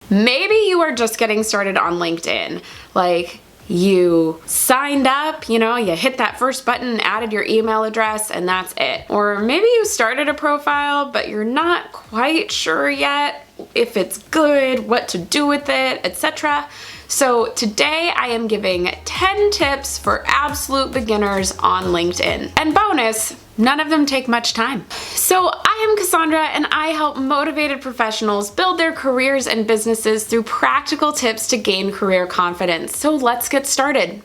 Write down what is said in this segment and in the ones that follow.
Maybe you are just getting started on LinkedIn. Like, you signed up, you hit that first button, added your email address, and that's it. Or maybe you started a profile, but you're not quite sure yet if it's good, what to do with it, etc. So today I am giving 10 tips for absolute beginners on LinkedIn. And bonus, none of them take much time. So I am Cassandra, and I help motivated professionals build their careers and businesses through practical tips to gain career confidence. So let's get started.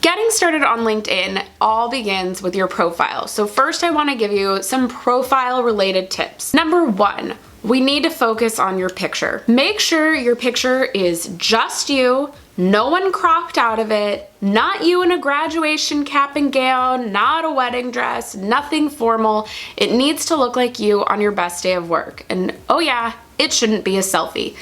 Getting started on LinkedIn all begins with your profile. So first I want to give you some profile related tips. Number 1, we need to focus on your picture. Make sure your picture is just you, no one cropped out of it, not you in a graduation cap and gown, not a wedding dress, nothing formal. It needs to look like you on your best day of work. And oh yeah, it shouldn't be a selfie.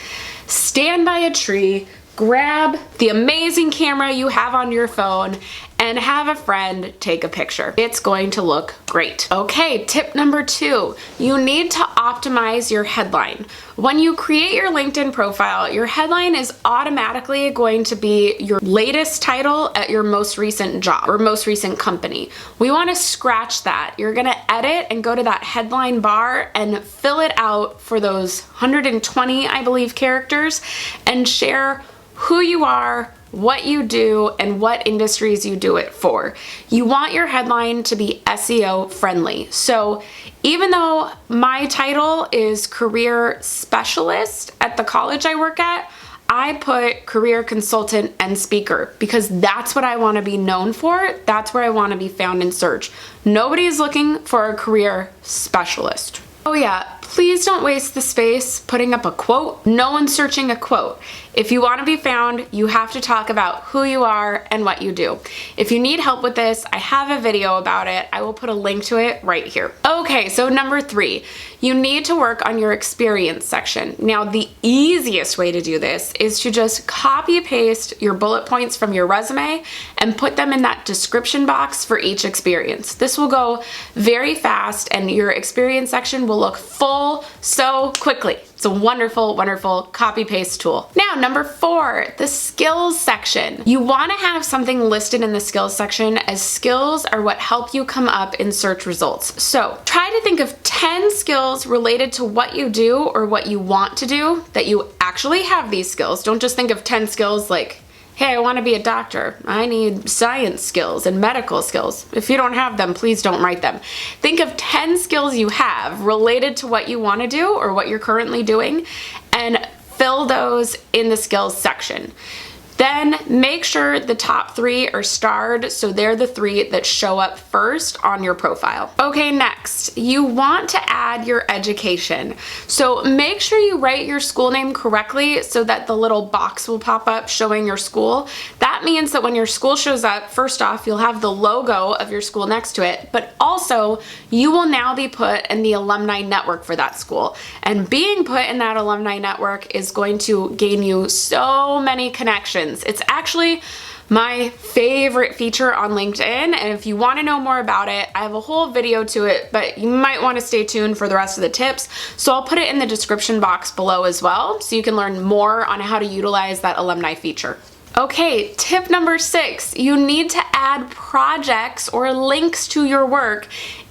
Stand by a tree, grab the amazing camera you have on your phone, and have a friend take a picture. It's going to look great. Okay, tip number 2, you need to optimize your headline. When you create your LinkedIn profile, your headline is automatically going to be your latest title at your most recent job or most recent company. We want to scratch that. You're gonna edit and go to that headline bar and fill it out for those 120, I believe, characters, and share who you are, what you do, and what industries you do it for. You want your headline to be SEO friendly. So even though my title is career specialist at the college I work at, I put career consultant and speaker because that's what I want to be known for. That's where I want to be found in search. Nobody is looking for a career specialist. Oh yeah, please don't waste the space putting up a quote. No one's searching a quote. If you want to be found, you have to talk about who you are and what you do. If you need help with this, I have a video about it. I will put a link to it right here. Okay, so number 3, you need to work on your experience section. Now, the easiest way to do this is to just copy paste your bullet points from your resume and put them in that description box for each experience. This will go very fast and your experience section will look full so quickly. It's a wonderful, wonderful copy paste tool. Now, number 4, the skills section. You want to have something listed in the skills section, as skills are what help you come up in search results. So try to think of 10 skills related to what you do or what you want to do that you actually have these skills. Don't just think of 10 skills like, hey, I want to be a doctor. I need science skills and medical skills. If you don't have them, please don't write them. Think of 10 skills you have related to what you want to do or what you're currently doing and fill those in the skills section. Then make sure the top 3 are starred so they're the 3 that show up first on your profile. Okay, next, you want to add your education. So make sure you write your school name correctly so that the little box will pop up showing your school. That means that when your school shows up, first off, you'll have the logo of your school next to it, but also you will now be put in the alumni network for that school. And being put in that alumni network is going to gain you so many connections. It's actually my favorite feature on LinkedIn, and if you want to know more about it, I have a whole video to it, but you might want to stay tuned for the rest of the tips. So I'll put it in the description box below as well, so you can learn more on how to utilize that alumni feature. Okay, tip number 6, you need to add projects or links to your work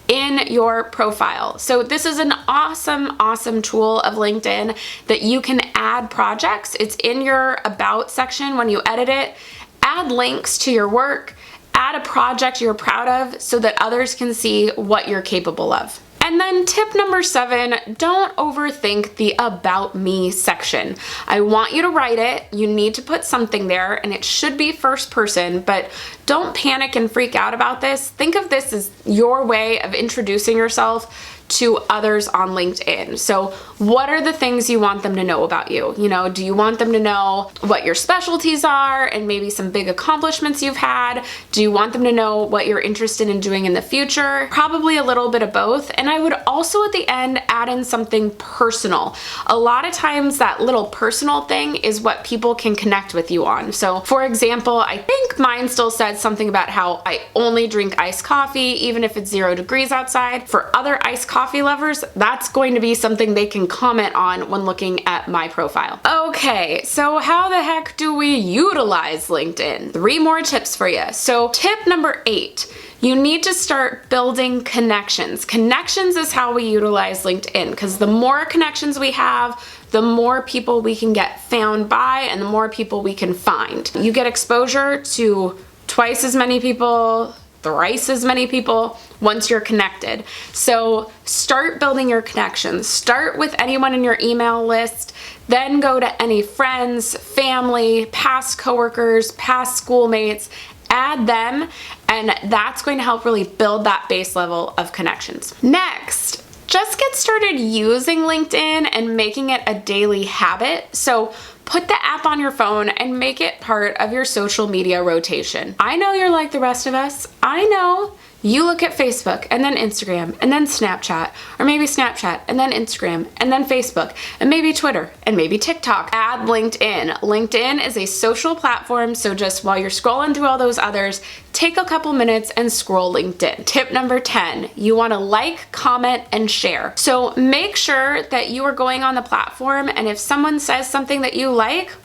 in your profile. So this is an awesome tool of LinkedIn that you can add projects. It's in your about section when you edit it. Add links to your work, add a project you're proud of so that others can see what you're capable of. And then tip number 7, don't overthink the about me section. I want you to write it. You need to put something there and it should be first person, but don't panic and freak out about this. Think of this as your way of introducing yourself to others on LinkedIn. So what are the things you want them to know about you? You know, do you want them to know what your specialties are and maybe some big accomplishments you've had? Do you want them to know what you're interested in doing in the future? Probably a little bit of both. And I would also at the end add in something personal. A lot of times that little personal thing is what people can connect with you on. So for example, I think mine still said something about how I only drink iced coffee even if it's 0 degrees outside. For other iced coffee lovers, that's going to be something they can comment on when looking at my profile. Okay, so how the heck do we utilize LinkedIn? 3 more tips for you. So tip number 8. You need to start building connections. Connections is how we utilize LinkedIn, because the more connections we have, the more people we can get found by and the more people we can find. You get exposure to twice as many people, thrice as many people once you're connected. So start building your connections. Start with anyone in your email list, then go to any friends, family, past coworkers, past schoolmates, add them, and that's going to help really build that base level of connections. Next, just get started using LinkedIn and making it a daily habit. So put the app on your phone and make it part of your social media rotation. I know you're like the rest of us. I know you look at Facebook and then Instagram and then Snapchat, or maybe Snapchat and then Instagram and then Facebook and maybe Twitter and maybe TikTok. Add LinkedIn. LinkedIn is a social platform, so just while you're scrolling through all those others, take a couple minutes and scroll LinkedIn. Tip number 10, you want to like, comment, and share. So make sure that you are going on the platform, and if someone says something that you like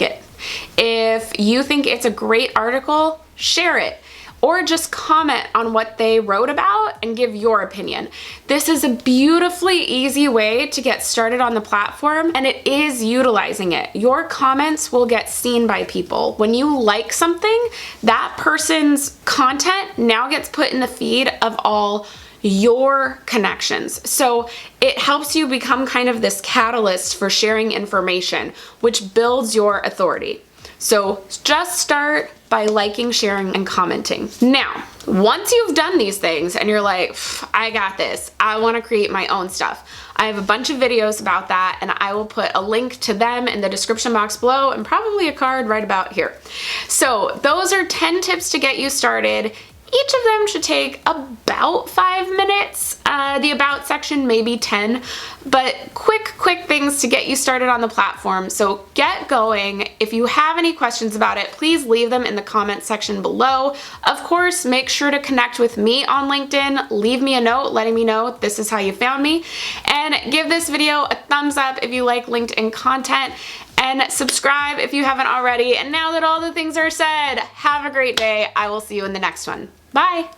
it. If you think it's a great article, share it. Or just comment on what they wrote about and give your opinion. This is a beautifully easy way to get started on the platform, and it is utilizing it. Your comments will get seen by people. When you like something, that person's content now gets put in the feed of all your connections. So it helps you become kind of this catalyst for sharing information, which builds your authority. So just start by liking, sharing, and commenting. Now, once you've done these things and you're like, I got this, I want to create my own stuff, I have a bunch of videos about that, and I will put a link to them in the description box below and probably a card right about here. So those are 10 tips to get you started. Each of them should take about 5 minutes. The about section, maybe 10, but quick things to get you started on the platform. So get going. If you have any questions about it, please leave them in the comment section below. Of course, make sure to connect with me on LinkedIn. Leave me a note letting me know this is how you found me. And give this video a thumbs up if you like LinkedIn content. And subscribe if you haven't already. And now that all the things are said, have a great day. I will see you in the next one. Bye.